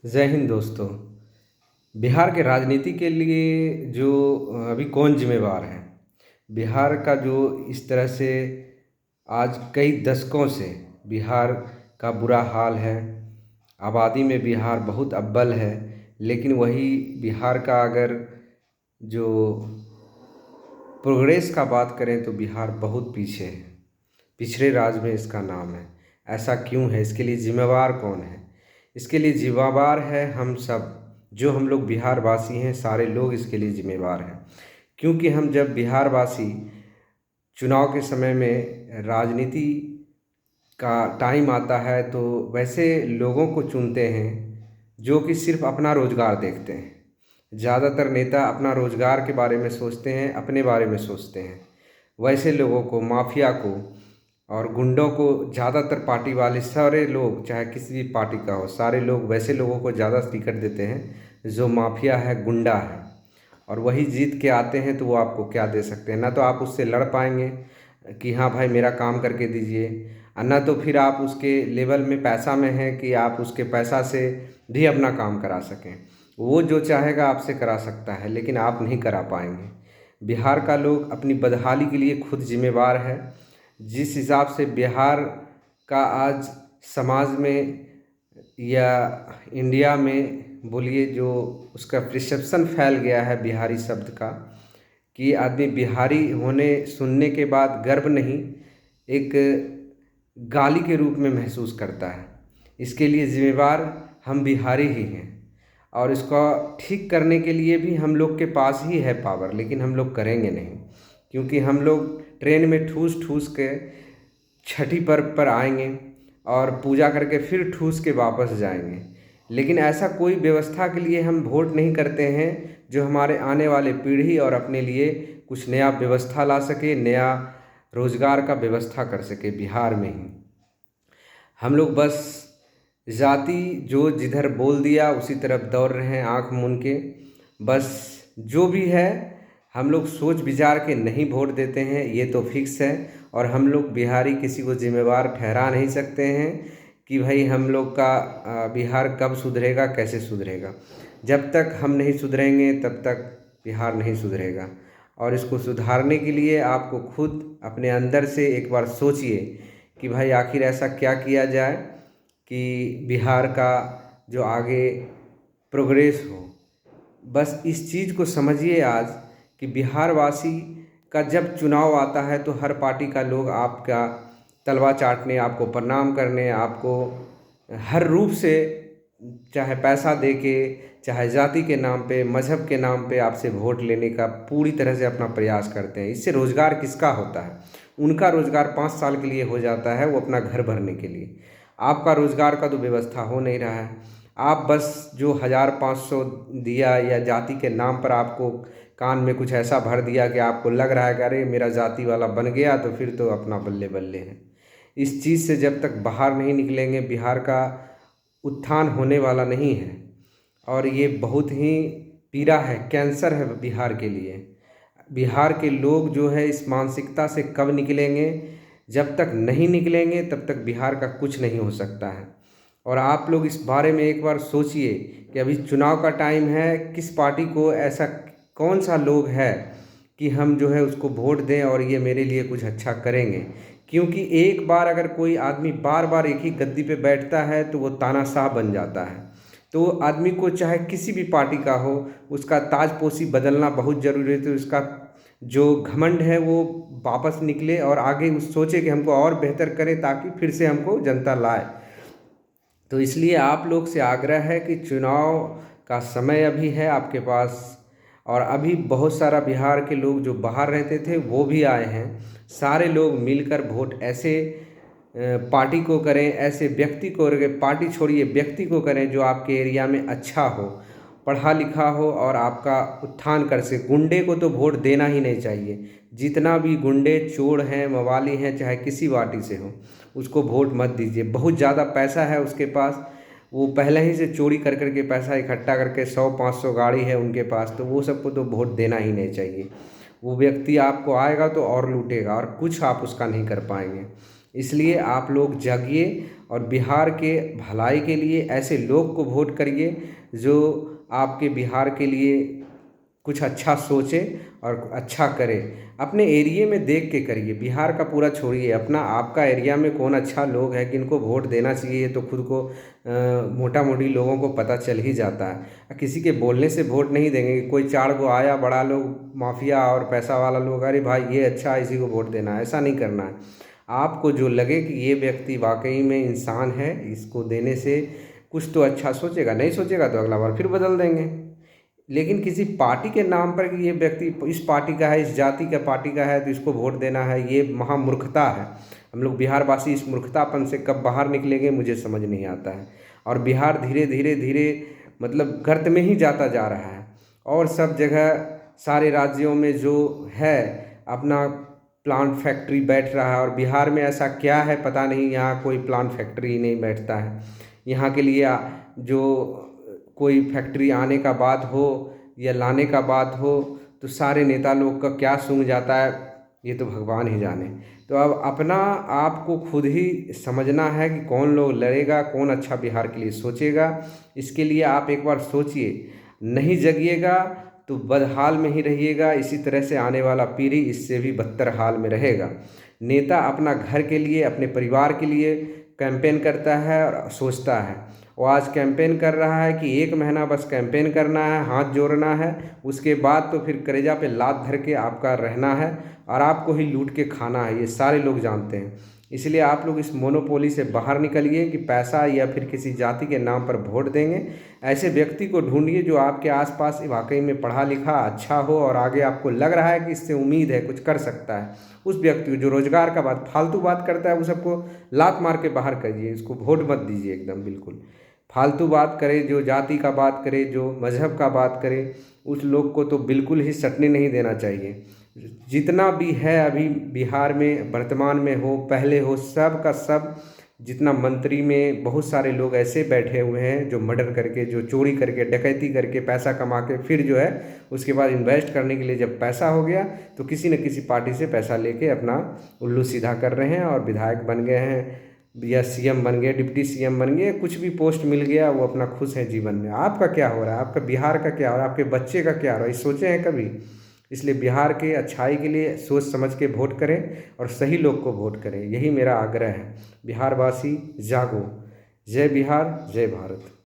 जय हिंद दोस्तों। बिहार के राजनीति के लिए जो अभी कौन जिम्मेवार है? बिहार का जो इस तरह से आज कई दशकों से बिहार का बुरा हाल है। आबादी में बिहार बहुत अव्वल है, लेकिन वही बिहार का अगर जो प्रोग्रेस का बात करें तो बिहार बहुत पीछे है। पिछड़े राज्य में इसका नाम है। ऐसा क्यों है? इसके लिए जिम्मेवार कौन है? इसके लिए जिम्मेवार है हम सब, जो हम लोग बिहार वासी हैं, सारे लोग इसके लिए जिम्मेवार हैं। क्योंकि हम जब बिहार वासी चुनाव के समय में राजनीति का टाइम आता है तो वैसे लोगों को चुनते हैं जो कि सिर्फ अपना रोजगार देखते हैं। ज़्यादातर नेता अपना रोजगार के बारे में सोचते हैं, अपने बारे में सोचते हैं। वैसे लोगों को, माफिया को और गुंडों को, ज़्यादातर पार्टी वाले सारे लोग, चाहे किसी भी पार्टी का हो, सारे लोग वैसे लोगों को ज़्यादा टिकट देते हैं जो माफिया है, गुंडा है। और वही जीत के आते हैं तो वो आपको क्या दे सकते हैं? ना तो आप उससे लड़ पाएंगे कि हाँ भाई मेरा काम करके दीजिए, और ना तो फिर आप उसके लेवल में पैसा में हैं कि आप उसके पैसा से भी अपना काम करा सकें। वो जो चाहेगा आपसे करा सकता है, लेकिन आप नहीं करा पाएंगे। बिहार का लोग अपनी बदहाली के लिए खुद जिम्मेवार है। जिस हिसाब से बिहार का आज समाज में या इंडिया में बोलिए, जो उसका प्रिसेप्शन फैल गया है बिहारी शब्द का, कि आदमी बिहारी होने सुनने के बाद गर्व नहीं, एक गाली के रूप में महसूस करता है। इसके लिए जिम्मेवार हम बिहारी ही हैं। और इसको ठीक करने के लिए भी हम लोग के पास ही है पावर, लेकिन हम लोग करेंगे नहीं। क्योंकि हम लोग ट्रेन में ठूस ठूस के छठी पर्व पर आएंगे और पूजा करके फिर ठूस के वापस जाएंगे। लेकिन ऐसा कोई व्यवस्था के लिए हम वोट नहीं करते हैं जो हमारे आने वाले पीढ़ी और अपने लिए कुछ नया व्यवस्था ला सके, नया रोजगार का व्यवस्था कर सके। बिहार में ही हम लोग बस जाति जो जिधर बोल दिया उसी तरफ दौड़ रहे हैं, आंख मूंद के। बस जो भी है हम लोग सोच विचार के नहीं वोट देते हैं, ये तो फिक्स है। और हम लोग बिहारी किसी को जिम्मेवार ठहरा नहीं सकते हैं कि भाई हम लोग का बिहार कब सुधरेगा, कैसे सुधरेगा। जब तक हम नहीं सुधरेंगे तब तक बिहार नहीं सुधरेगा। और इसको सुधारने के लिए आपको खुद अपने अंदर से एक बार सोचिए कि भाई आखिर ऐसा क्या किया जाए कि बिहार का जो आगे प्रोग्रेस हो। बस इस चीज़ को समझिए आज कि बिहार वासी का जब चुनाव आता है तो हर पार्टी का लोग आपका तलवा चाटने, आपको प्रणाम करने, आपको हर रूप से, चाहे पैसा दे के, चाहे जाति के नाम पे, मज़हब के नाम पे आपसे वोट लेने का पूरी तरह से अपना प्रयास करते हैं। इससे रोज़गार किसका होता है? उनका रोज़गार 5 साल के लिए हो जाता है, वो अपना घर भरने के लिए। आपका रोज़गार का तो व्यवस्था हो नहीं रहा है। आप बस जो 1500 दिया या जाति के नाम पर आपको कान में कुछ ऐसा भर दिया कि आपको लग रहा है कि अरे मेरा जाति वाला बन गया तो फिर तो अपना बल्ले बल्ले है। इस चीज़ से जब तक बाहर नहीं निकलेंगे बिहार का उत्थान होने वाला नहीं है। और ये बहुत ही पीड़ा है, कैंसर है बिहार के लिए। बिहार के लोग जो है इस मानसिकता से कब निकलेंगे? जब तक नहीं निकलेंगे तब तक बिहार का कुछ नहीं हो सकता है। और आप लोग इस बारे में एक बार सोचिए कि अभी चुनाव का टाइम है, किस पार्टी को ऐसा कौन सा लोग है कि हम जो है उसको वोट दें और ये मेरे लिए कुछ अच्छा करेंगे। क्योंकि एक बार अगर कोई आदमी बार बार एक ही गद्दी पे बैठता है तो वो तानाशाह बन जाता है। तो आदमी को चाहे किसी भी पार्टी का हो, उसका ताजपोशी बदलना बहुत ज़रूरी है। तो उसका जो घमंड है वो वापस निकले और आगे उस सोचे कि हमको और बेहतर करें ताकि फिर से हमको जनता लाए। तो इसलिए आप लोग से आग्रह है कि चुनाव का समय अभी है आपके पास। और अभी बहुत सारा बिहार के लोग जो बाहर रहते थे वो भी आए हैं। सारे लोग मिलकर वोट ऐसे पार्टी को करें, ऐसे व्यक्ति को, पार्टी छोड़िए व्यक्ति को करें जो आपके एरिया में अच्छा हो, पढ़ा लिखा हो और आपका उत्थान कर सके। गुंडे को तो वोट देना ही नहीं चाहिए। जितना भी गुंडे चोर हैं, मवाली हैं, चाहे किसी पार्टी से हो, उसको वोट मत दीजिए। बहुत ज़्यादा पैसा है उसके पास, वो पहले ही से चोरी कर करके पैसा इकट्ठा करके 100-500 गाड़ी है उनके पास, तो वो सबको तो वोट देना ही नहीं चाहिए। वो व्यक्ति आपको आएगा तो और लूटेगा और कुछ आप उसका नहीं कर पाएंगे। इसलिए आप लोग जागिए और बिहार के भलाई के लिए ऐसे लोग को वोट करिए जो आपके बिहार के लिए कुछ अच्छा सोचे और अच्छा करे। अपने एरिए में देख के करिए, बिहार का पूरा छोड़िए, अपना आपका एरिया में कौन अच्छा लोग है किनको वोट देना चाहिए तो खुद को मोटा मोटी लोगों को पता चल ही जाता है। किसी के बोलने से वोट नहीं देंगे। कोई 4 गो आया बड़ा लोग माफिया और पैसा वाला लोग, अरे भाई ये अच्छा इसी को वोट देना है, ऐसा नहीं करना है। आपको जो लगे कि ये व्यक्ति वाकई में इंसान है, इसको देने से कुछ तो अच्छा सोचेगा, नहीं सोचेगा तो अगला बार फिर बदल देंगे। लेकिन किसी पार्टी के नाम पर कि ये व्यक्ति इस पार्टी का है, इस जाति का पार्टी का है तो इसको वोट देना है, ये महामूर्खता है। हम लोग बिहारवासी इस मूर्खतापन से कब बाहर निकलेंगे मुझे समझ नहीं आता है। और बिहार धीरे धीरे धीरे मतलब गर्त में ही जाता जा रहा है। और सब जगह सारे राज्यों में जो है अपना प्लांट फैक्ट्री बैठ रहा है, और बिहार में ऐसा क्या है पता नहीं, यहाँ कोई प्लांट फैक्ट्री ही नहीं बैठता है। यहाँ के लिए जो कोई फैक्ट्री आने का बात हो या लाने का बात हो तो सारे नेता लोग का क्या सूंघ जाता है, ये तो भगवान ही जाने। तो अब अपना आपको खुद ही समझना है कि कौन लोग लड़ेगा, कौन अच्छा बिहार के लिए सोचेगा। इसके लिए आप एक बार सोचिए, नहीं जगिएगा तो बदहाल में ही रहिएगा। इसी तरह से आने वाला पीढ़ी इससे भी बदतर हाल में रहेगा। नेता अपना घर के लिए, अपने परिवार के लिए कैंपेन करता है और सोचता है। वो आज कैंपेन कर रहा है कि 1 महीना बस कैंपेन करना है, हाथ जोड़ना है, उसके बाद तो फिर कलेजा पे लात धर के आपका रहना है और आपको ही लूट के खाना है। ये सारे लोग जानते हैं। इसलिए आप लोग इस मोनोपोली से बाहर निकलिए कि पैसा या फिर किसी जाति के नाम पर वोट देंगे। ऐसे व्यक्ति को ढूंढिए जो आपके आसपास वाकई में पढ़ा लिखा अच्छा हो और आगे आपको लग रहा है कि इससे उम्मीद है कुछ कर सकता है। उस व्यक्ति को जो रोजगार का बात फालतू बात करता है वो सबको लात मार के बाहर करिए, इसको वोट मत दीजिए। एकदम बिल्कुल फालतू बात करे, जो जाति का बात करे, जो मज़हब का बात करे, उस लोग को तो बिल्कुल ही सटने नहीं देना चाहिए। जितना भी है अभी बिहार में वर्तमान में हो पहले हो, सब का सब जितना मंत्री में बहुत सारे लोग ऐसे बैठे हुए हैं जो मर्डर करके, जो चोरी करके, डकैती करके पैसा कमा के फिर जो है उसके बाद इन्वेस्ट करने के लिए जब पैसा हो गया तो किसी न किसी पार्टी से पैसा लेके अपना उल्लू सीधा कर रहे हैं और विधायक बन गए हैं या सीएम बन गए, डिप्टी सीएम बन गए, कुछ भी पोस्ट मिल गया वो अपना खुश है जीवन में। आपका क्या हो रहा है, आपका बिहार का क्या हो रहा है, आपके बच्चे का क्या हो रहा है, ये सोचे हैं कभी? इसलिए बिहार के अच्छाई के लिए सोच समझ के वोट करें और सही लोग को वोट करें, यही मेरा आग्रह है। बिहारवासी जागो। जय बिहार, जय भारत।